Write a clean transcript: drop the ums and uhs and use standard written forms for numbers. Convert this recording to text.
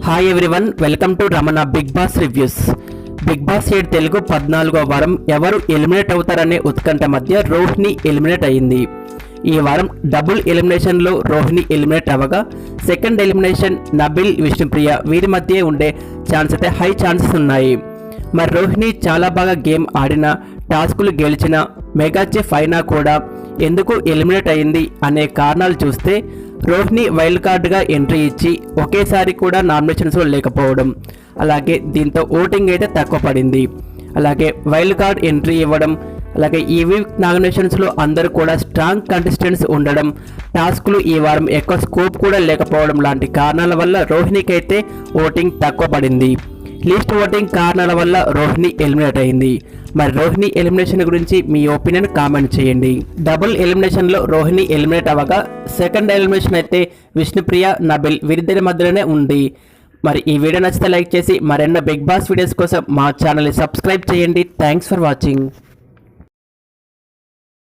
Hi everyone, welcome to Ramana Bigg Boss reviews. Bigg Boss 7 Telugu 14వ వారం ఎవరు ఎలిమినేట్ అవుతారనే ఉత్కంఠ మధ్య రోహిణి ఎలిమినేట్ అయింది. ఈ వారం డబుల్ ఎలిమినేషన్లో రోహిణి ఎలిమినేట్ అవ్వగా సెకండ్ ఎలిమినేషన్ నబిల్, విష్ణుప్రియ వీరి మధ్య ఉండే ఛాన్స్ అయితే హై ఛాన్సెస్ ఉన్నాయి. మరి రోహిణి చాలా బాగా గేమ్ ఆడిన, టాస్కులు గెలిచిన, మెగా చెఫ్ అయినా కూడా ఎందుకు ఎలిమినేట్ అయింది అనే కారణాలు చూస్తే రోహిణి వైల్డ్ కార్డ్గా ఎంట్రీ ఇచ్చి ఒకేసారి కూడా నామినేషన్స్ లేకపోవడం, అలాగే దీంతో ఓటింగ్ అయితే తక్కువ పడింది. అలాగే వైల్డ్ కార్డ్ ఎంట్రీ ఇవ్వడం, అలాగే ఈ వీక్ నామినేషన్స్లో అందరూ కూడా స్ట్రాంగ్ కంటెస్టెంట్స్ ఉండడం, టాస్కులు ఈ వారం ఎక్కువ స్కోప్ కూడా లేకపోవడం లాంటి కారణాల వల్ల రోహిణికి అయితే ఓటింగ్ తక్కువ పడింది. లీస్ట్ ఓటింగ్ కారణాల వల్ల రోహిణి ఎలిమినేట్ అయింది. మరి రోహిణి ఎలిమినేషన్ గురించి మీ ఒపీనియన్ కామెంట్ చేయండి. డబుల్ ఎలిమినేషన్లో రోహిణి ఎలిమినేట్ అవ్వగా సెకండ్ ఎలిమినేషన్ అయితే విష్ణుప్రియ, నబిల్ వీరిద్దరి మధ్యలోనే ఉంది. మరి ఈ వీడియో నచ్చితే లైక్ చేసి మరెన్నో బిగ్ బాస్ వీడియోస్ కోసం మా ఛానల్ని సబ్స్క్రైబ్ చేయండి. Thanks for watching.